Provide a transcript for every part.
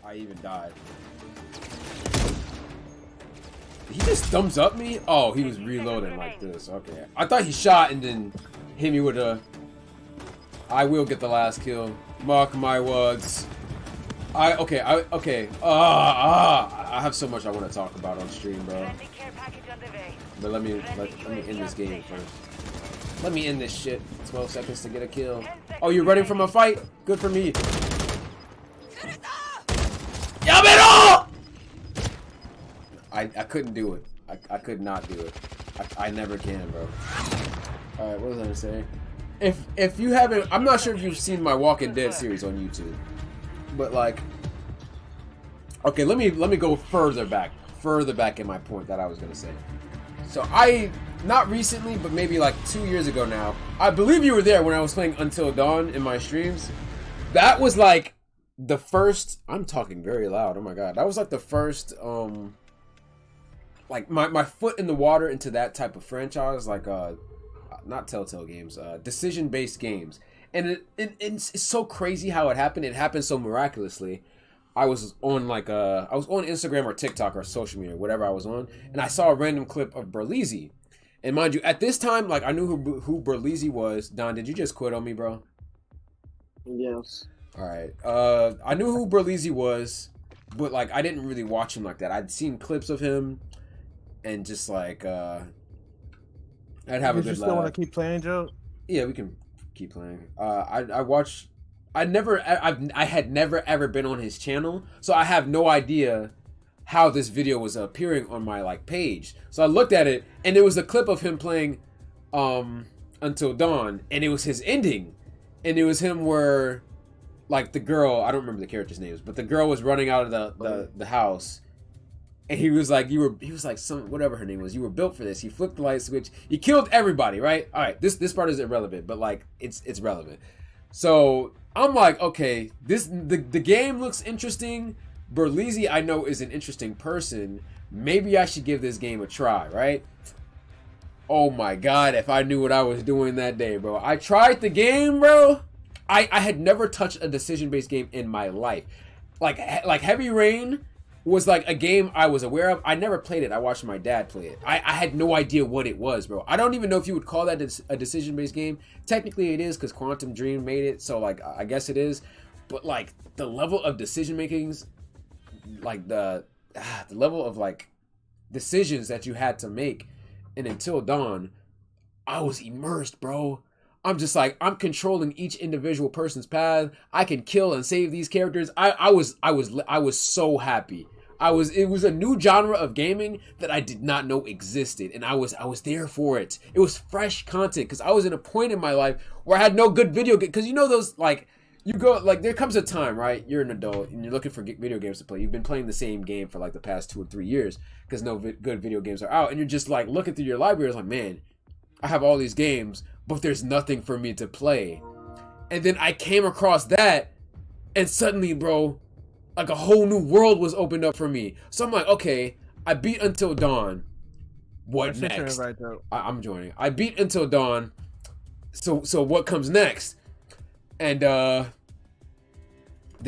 I even died. Did he just thumbs up me? Oh, he was reloading like this. Okay. I thought he shot and then hit me with a... I will get the last kill. Mark my words. Okay. I have so much I want to talk about on stream, bro. But let me end this game first. Let me end this shit. 12 seconds to get a kill. Oh, you're running from a fight? Good for me. Yamero! I couldn't do it. I could not do it. I never can, bro. Alright, what was I gonna say? If you haven't, I'm not sure if you've seen my Walking Dead series on YouTube. But like, okay, let me go further back in my point that I was gonna say. So not recently, but maybe like 2 years ago now, I believe you were there when I was playing Until Dawn in my streams. That was like the first, I'm talking very loud, oh my god. That was like the first, like my foot in the water into that type of franchise, like, not Telltale games, decision-based games. And it's so crazy how it happened. It happened so miraculously. I was on like I was on Instagram or TikTok or social media, whatever I was on, and I saw a random clip of Berlizzi. And mind you, at this time, like I knew who Berlizzi was. Don, did you just quit on me, bro? Yes. All right. I knew who Berlizzi was, but like I didn't really watch him like that. I'd seen clips of him, and just like I'd have a good laugh. You still want to keep playing, Joe? Yeah, we can keep playing. I watched. I had never ever been on his channel, so I have no idea how this video was appearing on my like page. So I looked at it, and it was a clip of him playing Until Dawn, and it was his ending, and it was him where like the girl, I don't remember the character's names, but the girl was running out of the house, and he was like, he was like some whatever her name was. You were built for this. He flipped the light switch. He killed everybody, right? All right, this part is irrelevant, but like it's relevant. So I'm like, okay, the game looks interesting. Berlizzi, I know, is an interesting person. Maybe I should give this game a try, right? Oh my god, if I knew what I was doing that day, bro. I tried the game, bro. I had never touched a decision-based game in my life. Like Heavy Rain was like a game I was aware of. I never played it. I watched my dad play it. I had no idea what it was, bro. I don't even know if you would call that a decision-based game. Technically it is, because Quantum Dream made it, so like I guess it is. But like the level of decision makings, like the level of like decisions that you had to make in Until Dawn, I was immersed, bro. I'm just like, I'm controlling each individual person's path. I can kill and save these characters. I was so happy. It was a new genre of gaming that I did not know existed, and I was there for it. It was fresh content, because I was in a point in my life where I had no good video game. Because you know those, like, you go, like, there comes a time, right? You're an adult and you're looking for video games to play. You've been playing the same game for like the past 2 or 3 years because no good video games are out, and you're just like looking through your library. It's like, man, I have all these games, but there's nothing for me to play. And then I came across that, and suddenly, bro, like a whole new world was opened up for me. So I'm like, okay, I beat Until Dawn. What next? Right, I'm joining. I beat Until Dawn. So what comes next? And then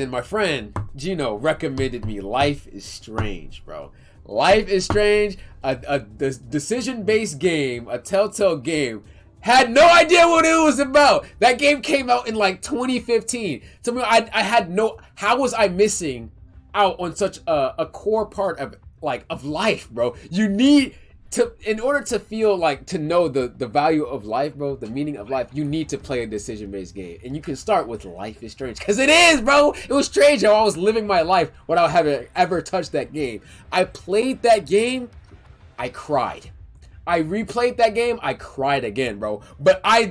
my friend Gino recommended me Life is Strange, bro. Life is Strange, a decision-based game, a Telltale game. Had no idea what it was about. That game came out in like 2015. So I had no. How was I missing out on such a core part of life, bro? You need to, in order to feel like, to know the value of life, bro, the meaning of life, you need to play a decision-based game. And you can start with Life is Strange, because it is, bro. It was strange how I was living my life without having ever touched that game. I played that game, I cried. I replayed that game, I cried again, bro. But I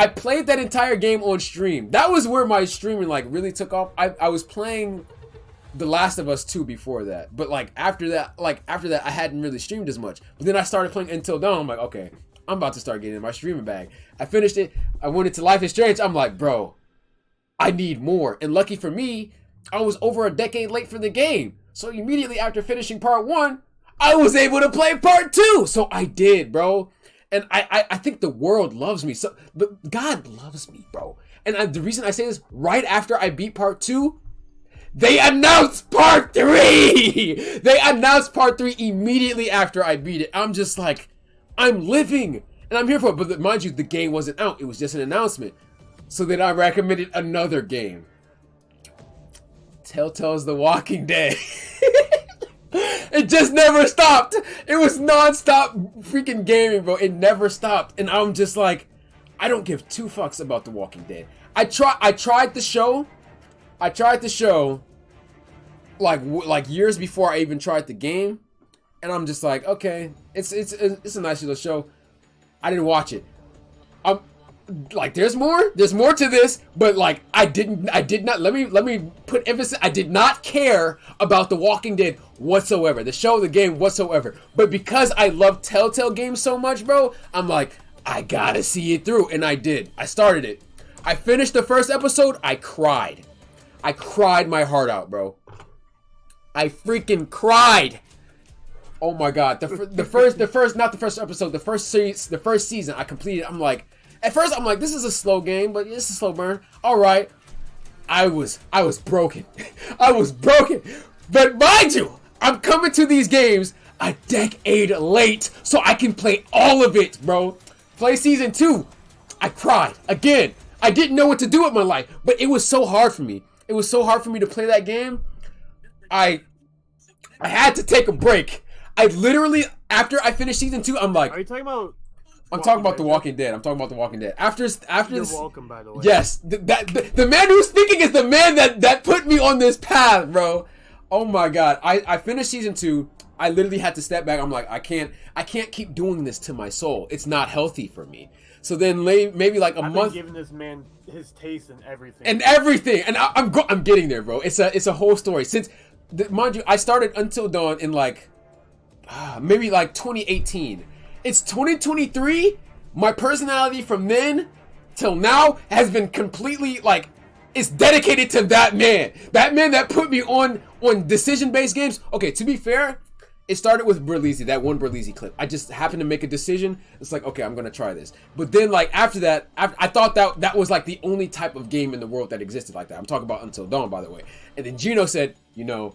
played that entire game on stream. That was where my streaming like really took off. I was playing The Last of Us 2 before that. But like after that I hadn't really streamed as much. But then I started playing Until Dawn. I'm like, okay, I'm about to start getting in my streaming bag. I finished it. I went into Life is Strange. I'm like, bro, I need more. And lucky for me, I was over a decade late for the game. So immediately after finishing part 1, I was able to play part 2. So I did, bro. And I think the world loves me. So, but God loves me, bro. And the reason I say this, right after I beat part 2, They announced part 3! They announced part 3 immediately after I beat it. I'm just like, I'm living, and I'm here for it. But mind you, the game wasn't out. It was just an announcement. So then I recommended another game. Telltale's The Walking Dead. It just never stopped. It was non-stop freaking gaming, bro. It never stopped. And I'm just like, I don't give two fucks about The Walking Dead. I tried the show. Like years before I even tried the game, and I'm just like, okay, it's a nice little show. I didn't watch it. Like there's more to this, but like I did not, let me put emphasis, I did not care about The Walking Dead whatsoever, the show, the game whatsoever. But because I love Telltale games so much, bro, I'm like, I gotta see it through, and I did. I started it. I finished the first episode. I cried my heart out, bro. I freaking cried. Oh my god. The first episode, the first season I completed. I'm like, at first I'm like, this is a slow game, but it's a slow burn. All right. I was broken. I was broken. But mind you, I'm coming to these games a decade late so I can play all of it, bro. Play season 2. I cried again. I didn't know what to do with my life, but it was so hard for me. It was so hard for me to play that game. I had to take a break. I literally, after I finished season 2, I'm like, are you talking about? I'm talking about The Walking Dead. I'm talking about The Walking Dead. After You're this, welcome, by the way. yes, the man who's speaking is the man that put me on this path, bro. Oh my god, I finished season 2. I literally had to step back. I'm like, I can't keep doing this to my soul. It's not healthy for me. So then maybe like I've month. been giving this man his taste and everything. And I'm getting there, bro. It's a whole story. Since mind you, I started Until Dawn in like maybe like 2018. It's 2023. My personality from then till now has been completely like, it's dedicated to that man. That man that put me on decision-based games. Okay, to be fair, it started with Berlizzi, that one Berlizzi clip. I just happened to make a decision. It's like, okay, I'm gonna try this. But then like after that, I thought that was like the only type of game in the world that existed like that. I'm talking about Until Dawn, by the way. And then Gino said, you know,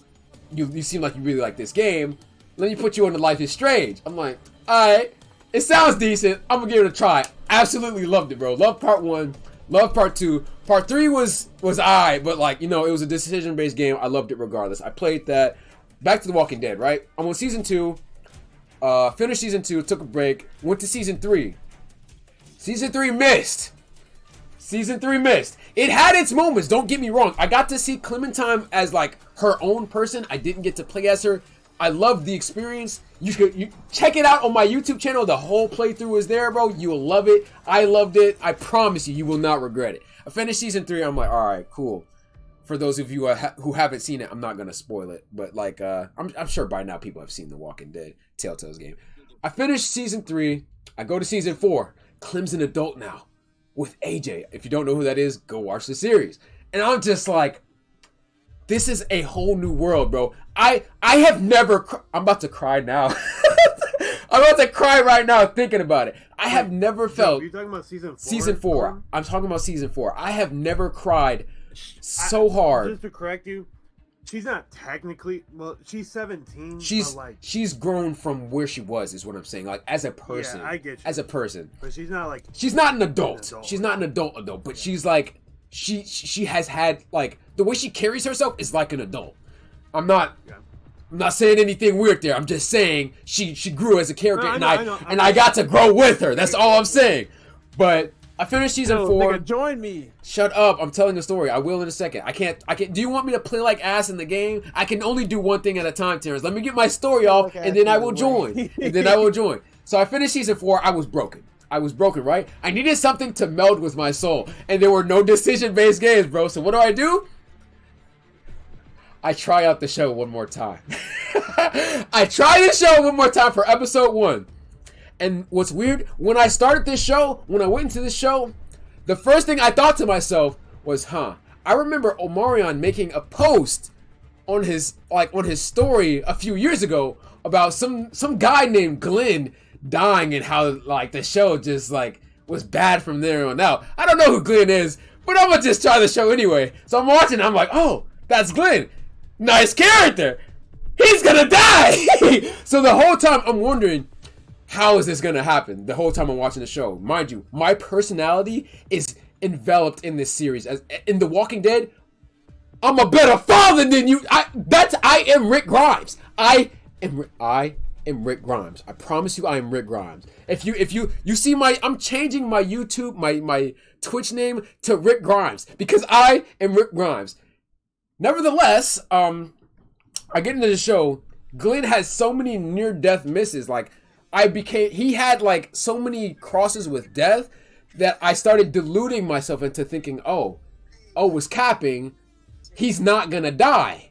you seem like you really like this game. Let me put you on the Life is Strange. I'm like, alright, it sounds decent. I'm gonna give it a try. Absolutely loved it, bro. Loved part 1, loved part 2. Part 3 was alright, but like, you know, it was a decision-based game. I loved it regardless. I played that. Back to The Walking Dead, right? I'm on season 2. Finished season 2, took a break, went to season 3. Season 3 missed. Season 3 missed. It had its moments, don't get me wrong. I got to see Clementine as like her own person. I didn't get to play as her. I loved the experience. You check it out on my YouTube channel. The whole playthrough is there, bro. You will love it. I loved it. I promise you, you will not regret it. I finished season 3. I'm like, all right, cool. For those of you who haven't seen it, I'm not gonna spoil it, but like, I'm sure by now people have seen The Walking Dead, Telltale's game. I finished season 3. I go to season 4. Clem's an adult now with AJ. If you don't know who that is, go watch the series. And I'm just like, this is a whole new world, bro. I have never. I'm about to cry now. I'm about to cry right now thinking about it. I have never felt. You're talking about season 4? Season 4. I'm talking about season 4. I have never cried so hard. Just to correct you, she's not technically. Well, she's 17. She's grown from where she was, is what I'm saying. Like as a person. Yeah, I get you. As a person. But she's not like. She's not an adult. She's not an adult. But she's like. She has had like the way she carries herself is like an adult. I'm not saying anything weird there. I'm just saying she grew as a character, and I got to grow with her. That's all I'm saying. But I finished season 4. Nigga, join me. Shut up! I'm telling the story. I will in a second. I can't. Do you want me to play like ass in the game? I can only do one thing at a time, Terrence. Let me get my story off, and then I will join. So I finished season 4. I was broken. Right? I needed something to meld with my soul. And there were no decision-based games, bro. So what do? I try out the show one more time. I try the show one more time for episode 1. And what's weird, when I started this show, when I went into this show, the first thing I thought to myself was, I remember Omarion making a post on his story a few years ago about some guy named Glenn dying and how like the show just like was bad from there on out. I don't know who Glenn is, but I'm gonna just try the show anyway. So I'm watching, I'm like, oh, that's Glenn. Nice character. He's gonna die. So the whole time I'm wondering, how is this gonna happen? The whole time I'm watching the show. Mind you, my personality is enveloped in this series. As in The Walking Dead, I'm a better father than you. I am Rick Grimes. I am Rick Grimes. I promise you, I am Rick Grimes. If you see I'm changing my YouTube, my Twitch name to Rick Grimes because I am Rick Grimes. Nevertheless, I get into the show. Glenn has so many near-death misses. Like he had like so many crosses with death that I started deluding myself into thinking, oh, was capping. He's not gonna die.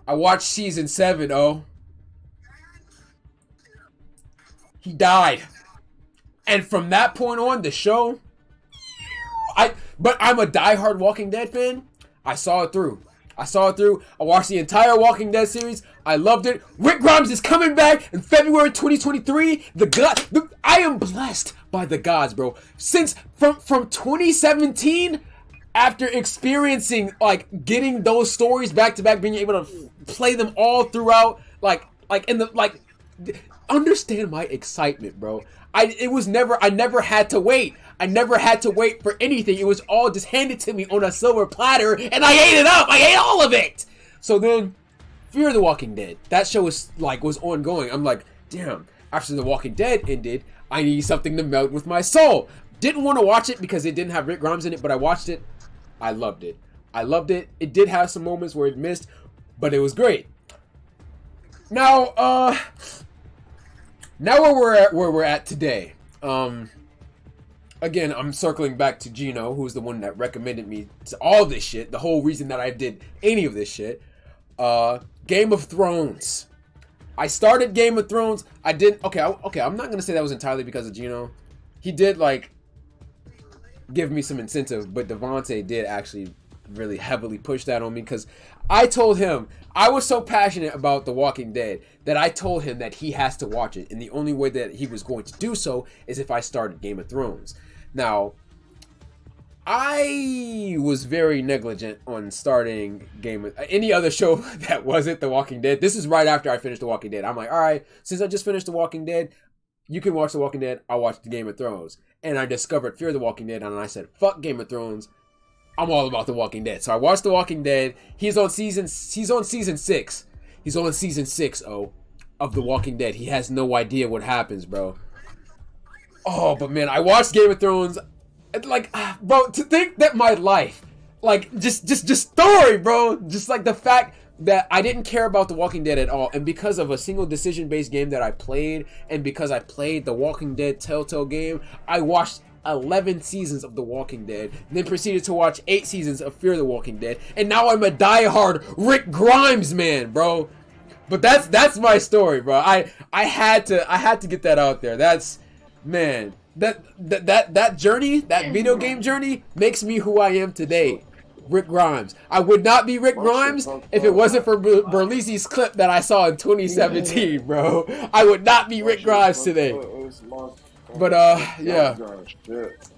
I watched season 7, he died. And from that point on, the show, but I'm a diehard Walking Dead fan. I saw it through. I watched the entire Walking Dead series. I loved it. Rick Grimes is coming back in February 2023. I am blessed by the gods, bro. Since from 2017, after experiencing like getting those stories back to back, being able to play them all throughout, understand my excitement, bro. I never had to wait. I never had to wait for anything. It was all just handed to me on a silver platter, and I ate it up. I ate all of it. So then, Fear the Walking Dead. That show was ongoing. I'm like, damn. After The Walking Dead ended, I need something to melt with my soul. Didn't want to watch it because it didn't have Rick Grimes in it, but I watched it. I loved it. It did have some moments where it missed, but it was great. Now where we're at today. Again, I'm circling back to Gino, who's the one that recommended me to all this shit. The whole reason that I did any of this shit. Game of Thrones. I started Game of Thrones. I didn't. Okay. I'm not gonna say that was entirely because of Gino. He did give me some incentive, but Devontae did actually really heavily push that on me because I told him I was so passionate about The Walking Dead that I told him that he has to watch it, and the only way that he was going to do so is if I started Game of Thrones. Now, I was very negligent on starting any other show that wasn't The Walking Dead. This is right after I finished The Walking Dead. I'm like, all right, since I just finished The Walking Dead, you can watch The Walking Dead. I'll watch the Game of Thrones. And I discovered Fear the Walking Dead, and I said, fuck Game of Thrones. I'm all about The Walking Dead. So I watched The Walking Dead. He's on season 6. He's on season 6, of The Walking Dead. He has no idea what happens, bro. Oh, but man, I watched Game of Thrones. Bro, to think that my life, just story, bro. Just the fact that I didn't care about The Walking Dead at all, and because of a single decision-based game that I played, and because I played the Walking Dead Telltale game, I watched 11 seasons of The Walking Dead, and then proceeded to watch 8 seasons of Fear the Walking Dead, and now I'm a diehard Rick Grimes man, bro. But that's my story, bro. I had to get that out there. That's, man, that journey, that video game journey, makes me who I am today. Rick Grimes. I would not be Rick Grimes if it wasn't for Berlizzi's clip that I saw in 2017, bro. I would not be Rick Grimes today. But yeah,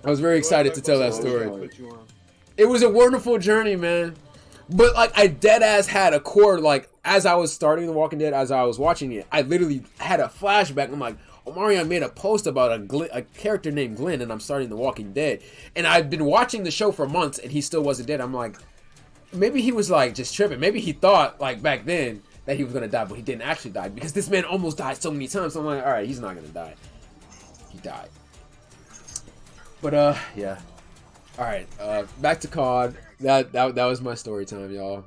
I was very excited to tell that story. It was a wonderful journey, man. But I dead ass had a core, as I was starting The Walking Dead, as I was watching it, I literally had a flashback. I'm like, Omarion made a post about a character named Glenn, and I'm starting The Walking Dead. And I've been watching the show for months, and he still wasn't dead. I'm like, maybe he was just tripping. Maybe he thought back then that he was gonna die, but he didn't actually die because this man almost died so many times. So I'm like, all right, he's not gonna die. He died. But yeah. All right, back to COD. That was my story time, y'all.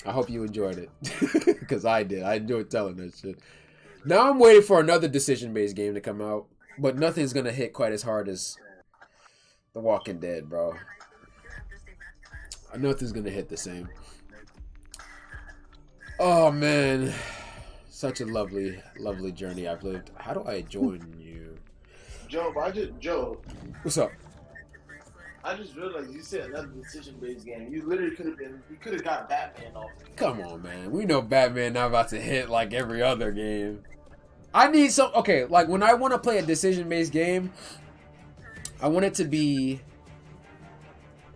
I hope you enjoyed it because I did. I enjoyed telling that shit. Now I'm waiting for another decision-based game to come out, but nothing's gonna hit quite as hard as The Walking Dead, bro. Nothing's gonna hit the same. Oh man, such a lovely, lovely journey I've lived. How do I join you? Joe, What's up? I just realized you said another decision-based game. You literally could have got Batman off. Come on, man. We know Batman not about to hit like every other game. I need some. Okay, when I want to play a decision-based game, I want it to be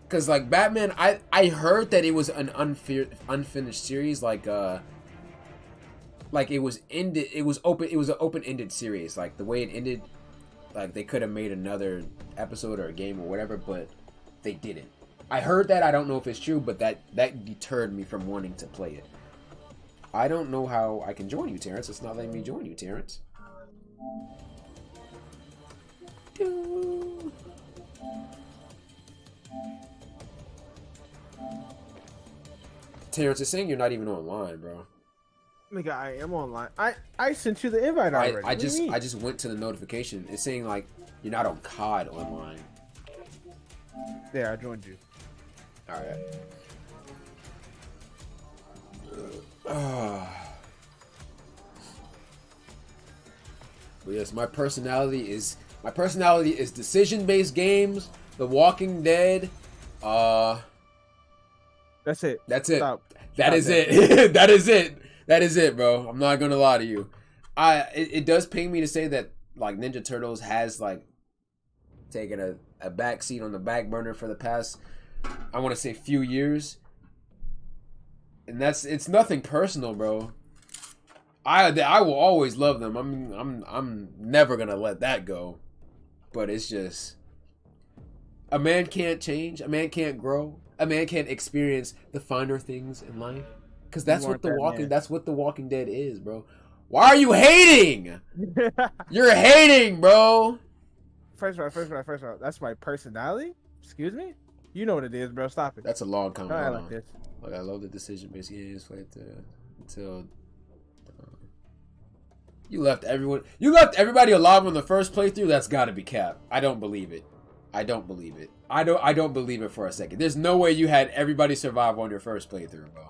Cause like Batman, I heard that it was an unfinished series, like it was ended. It was open. It was an open-ended series. Like the way it ended, like they could have made another episode or a game or whatever, but they didn't. I heard that. I don't know if it's true, but that deterred me from wanting to play it. I don't know how I can join you, Terrence. It's not letting me join you, Terrence. Terrence is saying you're not even online, bro. Nigga, I am online. I sent you the invite already. I just went to the notification. It's saying like you're not on COD online. Yeah, I joined you. All right. But yes, my personality is decision-based games, The Walking Dead. That's it. That's it. Stop. That is it. That is it. That is it, bro. I'm not gonna lie to you. It does pain me to say that like Ninja Turtles has like taken a back seat on the back burner for the past, I want to say, few years. And it's nothing personal, bro. I will always love them. I'm never gonna let that go. But it's just, a man can't change. A man can't grow. A man can't experience the finer things in life. Because that's what The Walking Dead is, bro. Why are you hating? You're hating, bro. First of all, that's my personality. Excuse me. You know what it is, bro. Stop it. That's a long comment. I like this. Like, I love the decision-based games. Until you left everybody alive on the first playthrough. That's got to be cap. I don't believe it. I don't believe it. I don't believe it for a second. There's no way you had everybody survive on your first playthrough, bro.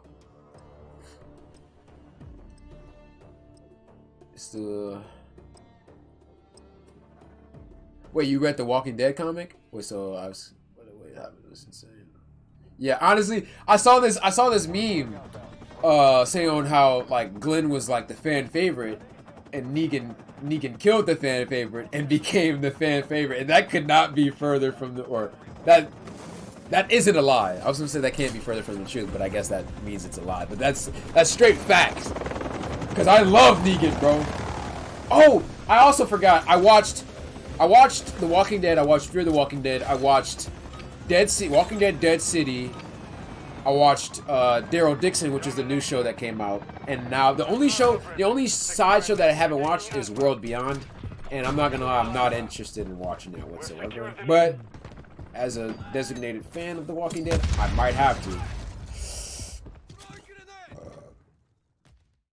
Wait, you read the Walking Dead comic? Wait, so I was. Wait, that was insane. Yeah, honestly, I saw this meme, saying on how like Glenn was like the fan favorite, and Negan killed the fan favorite and became the fan favorite, and that could not be further from that isn't a lie. I was gonna say that can't be further from the truth, but I guess that means it's a lie. But that's straight facts. Because I love Negan, bro. Oh, I also forgot. I watched The Walking Dead. I watched Fear the Walking Dead. I watched Walking Dead Dead City. I watched Daryl Dixon, which is the new show that came out. And now the only side show that I haven't watched is World Beyond. And I'm not gonna lie, I'm not interested in watching that whatsoever. But as a designated fan of The Walking Dead, I might have to.